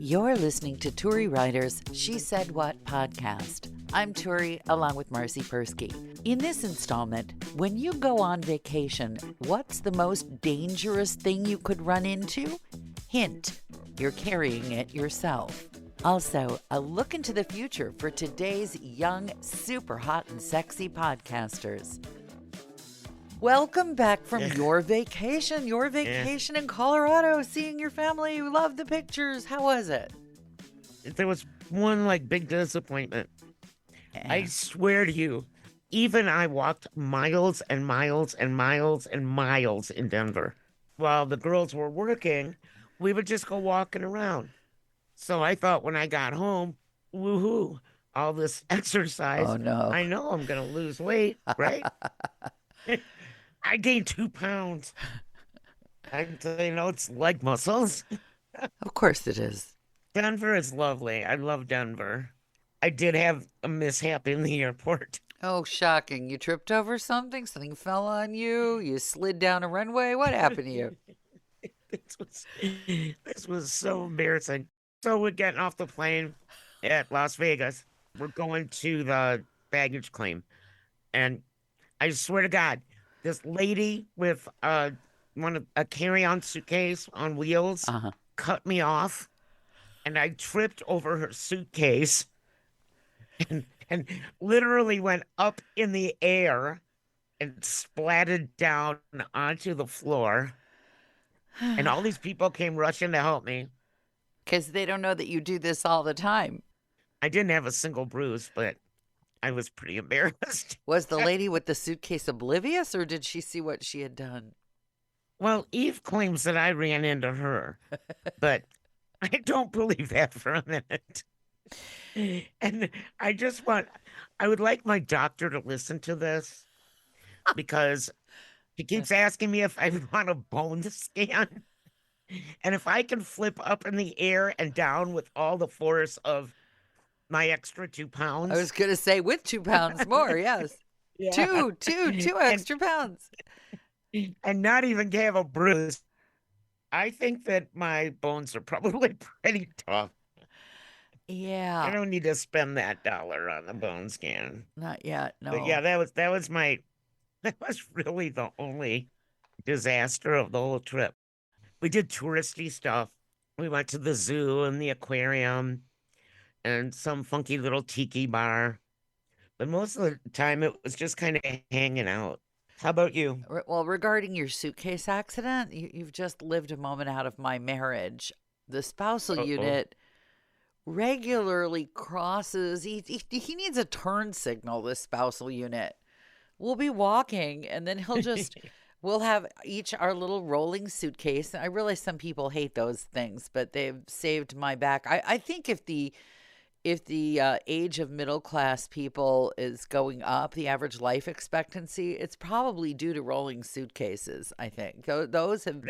You're listening to Turi Ryder's She Said What podcast. I'm Turi, along with Marcy Persky. In this installment, when you go on vacation, what's the most dangerous thing you could run into? Hint, you're carrying it yourself. Also, a look into the future for today's young, super hot and sexy podcasters. Welcome back from your vacation in Colorado, seeing your family. You loved the pictures. How was it? There was one big disappointment. I swear to you, even I walked miles and miles and miles and miles in Denver. While the girls were working, we would just go walking around. So I thought when I got home, woohoo, all this exercise. Oh, no. I know I'm going to lose weight, right? I gained 2 pounds. It's leg muscles. Of course it is. Denver is lovely. I love Denver. I did have a mishap in the airport. Oh, shocking. You tripped over something? Something fell on you? You slid down a runway? What happened to you? This was so embarrassing. So we're getting off the plane at Las Vegas. We're going to the baggage claim. And I swear to God, this lady with a carry-on suitcase on wheels cut me off, and I tripped over her suitcase and literally went up in the air and splatted down onto the floor. And all these people came rushing to help me. Because they don't know that you do this all the time. I didn't have a single bruise, but I was pretty embarrassed. Was the lady with the suitcase oblivious, or did she see what she had done? Well, Eve claims that I ran into her, but I don't believe that for a minute. And I would like my doctor to listen to this, because he keeps asking me if I want a bone scan. And if I can flip up in the air and down with all the force of my extra 2 pounds. I was going to say with 2 pounds more, yes. Yeah. Two extra pounds. And not even have a bruise. I think that my bones are probably pretty tough. Yeah. I don't need to spend that $1 on the bone scan. Not yet, no. But yeah, that was really the only disaster of the whole trip. We did touristy stuff. We went to the zoo and the aquarium and some funky little tiki bar. But most of the time, it was just kind of hanging out. How about you? Well, regarding your suitcase accident, you've just lived a moment out of my marriage. The spousal unit regularly crosses. He needs a turn signal, this spousal unit. We'll be walking, and then he'll just... We'll have each our little rolling suitcase. I realize some people hate those things, but they've saved my back. I think if the age of middle class people is going up, the average life expectancy, it's probably due to rolling suitcases. I think those have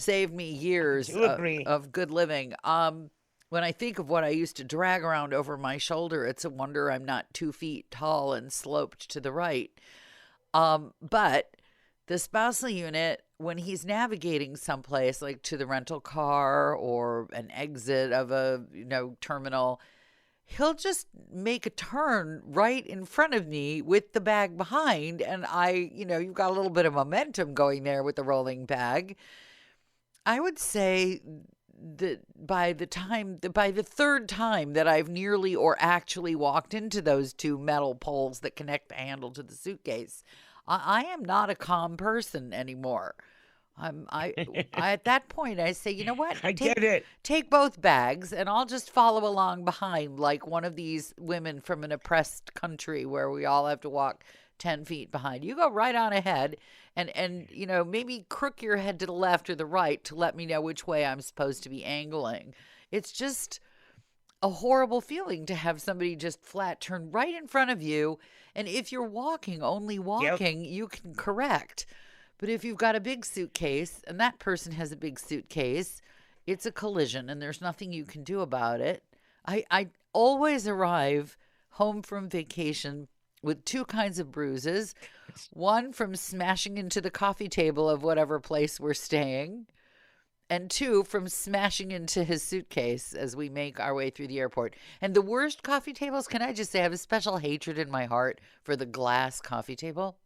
saved me years of good living. When I think of what I used to drag around over my shoulder, it's a wonder I'm not 2 feet tall and sloped to the right. But the spousal unit, when he's navigating someplace like to the rental car or an exit of a terminal, he'll just make a turn right in front of me with the bag behind. And you've got a little bit of momentum going there with the rolling bag. I would say that by the third time that I've nearly or actually walked into those 2 metal poles that connect the handle to the suitcase, I am not a calm person anymore. I at that point, I say, you know what? Get it. Take both bags, and I'll just follow along behind like one of these women from an oppressed country where we all have to walk 10 feet behind. You go right on ahead and maybe crook your head to the left or the right to let me know which way I'm supposed to be angling. It's just a horrible feeling to have somebody just flat turn right in front of you. And if you're only walking, you can correct. But if you've got a big suitcase and that person has a big suitcase, it's a collision and there's nothing you can do about it. I always arrive home from vacation with 2 kinds of bruises. One from smashing into the coffee table of whatever place we're staying, and 2, from smashing into his suitcase as we make our way through the airport. And the worst coffee tables, can I just say, I have a special hatred in my heart for the glass coffee table,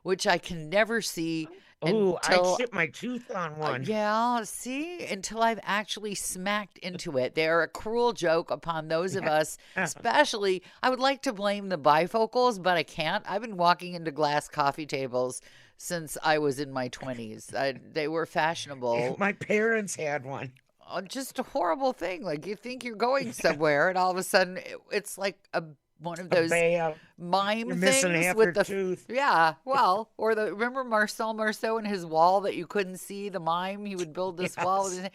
which I can never see I until, chipped my tooth on one. yeah, see, until I've actually smacked into it. They're a cruel joke upon those of us, especially, I would like to blame the bifocals, but I can't. I've been walking into glass coffee tables since I was in my 20s. They were fashionable. My parents had one. Just a horrible thing. Like, you think you're going somewhere, and all of a sudden, it's like one of those mime You're things missing half with your the tooth. yeah, well, or remember Marcel Marceau and his wall that you couldn't see, the mime? He would build this wall with his,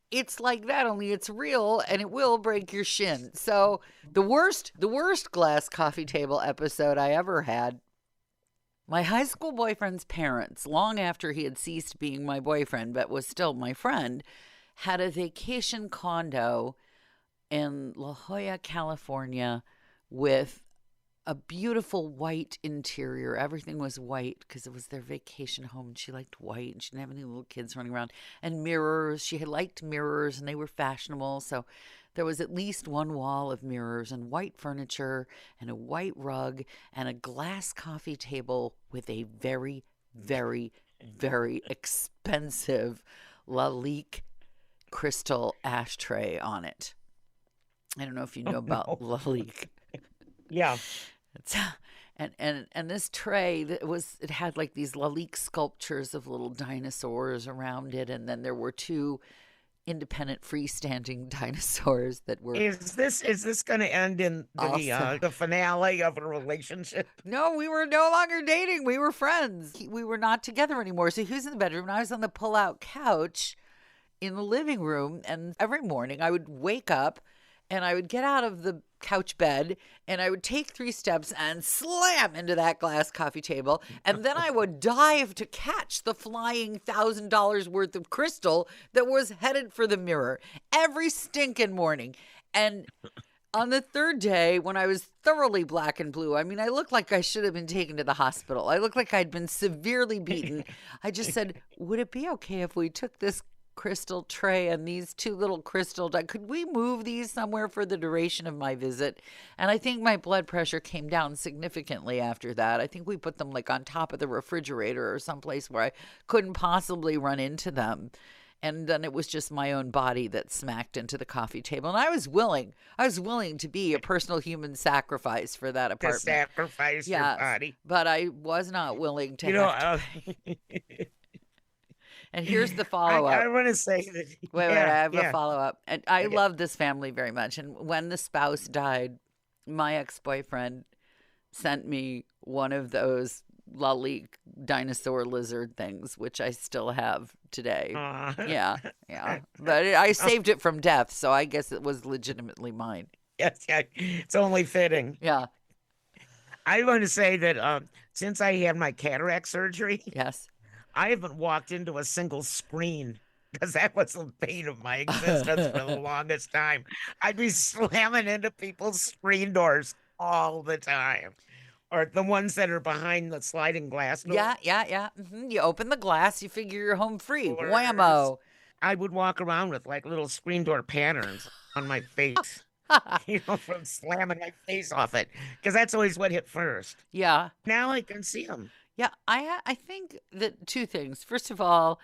it's like that, only it's real and it will break your shin. So the worst glass coffee table episode I ever had, my high school boyfriend's parents, long after he had ceased being my boyfriend but was still my friend, had a vacation condo in La Jolla, California, with a beautiful white interior. Everything was white because it was their vacation home, and she liked white, and she didn't have any little kids running around. And mirrors. She had liked mirrors, and they were fashionable. So there was at least one wall of mirrors and white furniture and a white rug and a glass coffee table with a very, very, very expensive Lalique crystal ashtray on it. I don't know if you know about Lalique. Yeah. And this tray, it had like these Lalique sculptures of little dinosaurs around it, and then there were 2 independent freestanding dinosaurs that were. Is this going to end in the finale of a relationship? No, we were no longer dating. We were friends. We were not together anymore. So he was in the bedroom, and I was on the pull-out couch in the living room, and every morning I would wake up and I would get out of the couch bed and I would take 3 steps and slam into that glass coffee table. And then I would dive to catch the flying $1,000 worth of crystal that was headed for the mirror every stinking morning. And on the 3rd day, when I was thoroughly black and blue, I mean, I looked like I should have been taken to the hospital. I looked like I'd been severely beaten. I just said, would it be okay if we took this crystal tray and these 2 little crystal, could we move these somewhere for the duration of my visit? And I think my blood pressure came down significantly after that. I think we put them like on top of the refrigerator or someplace where I couldn't possibly run into them. And then it was just my own body that smacked into the coffee table. And I was willing to be a personal human sacrifice for that apartment. To sacrifice your body. But I was not willing to And here's the follow-up. I want to say that. Wait, I have a follow-up. And I love this family very much. And when the spouse died, my ex-boyfriend sent me one of those Lalique dinosaur lizard things, which I still have today. Yeah. But I saved it from death, so I guess it was legitimately mine. Yes, it's only fitting. Yeah. I want to say that since I had my cataract surgery. Yes. I haven't walked into a single screen because that was the pain of my existence for the longest time. I'd be slamming into people's screen doors all the time. Or the ones that are behind the sliding glass door. Yeah. Mm-hmm. You open the glass, you figure you're home free. Whammo. I would walk around with like little screen door patterns on my face. From slamming my face off it. Because that's always what hit first. Yeah. Now I can see them. Yeah, I think that 2 things. First of all,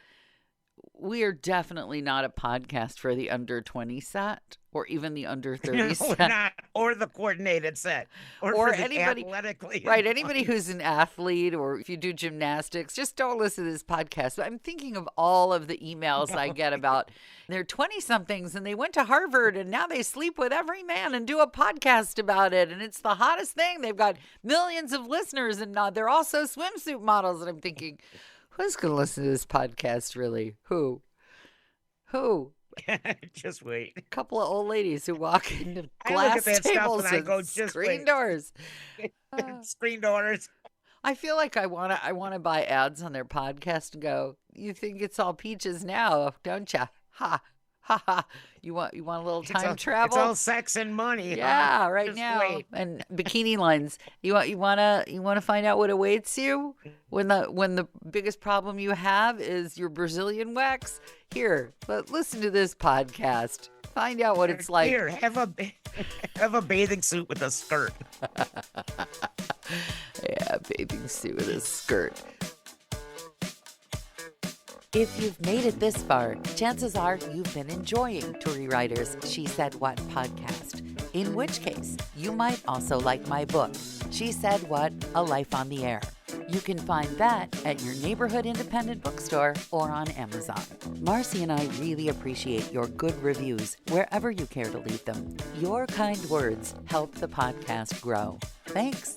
we are definitely not a podcast for the under 20 set or even the under 30 set. We're not, or the coordinated set. Or for anybody athletically. Right, anybody who's an athlete or if you do gymnastics, just don't listen to this podcast. But I'm thinking of all of the emails I get about they're 20-somethings and they went to Harvard and now they sleep with every man and do a podcast about it. And it's the hottest thing. They've got millions of listeners and they're also swimsuit models. And I'm thinking, who's going to listen to this podcast, really? Who? Just wait. A couple of old ladies who walk into glass tables and screen doors. Screen doors. I feel like I want to buy ads on their podcast and go, you think it's all peaches now, don't you? Ha. Haha. You want a little time travel? It's all sex and money. Yeah, Huh? right Just now. wait. And bikini lines. You wanna find out what awaits you when the biggest problem you have is your Brazilian wax? Here, but listen to this podcast. Find out what it's like. Here, have a bathing suit with a skirt. Yeah, bathing suit with a skirt. If you've made it this far, chances are you've been enjoying Turi Ryder's She Said What podcast. In which case, you might also like my book, She Said What? A Life on the Air. You can find that at your neighborhood independent bookstore or on Amazon. Marcy and I really appreciate your good reviews wherever you care to leave them. Your kind words help the podcast grow. Thanks.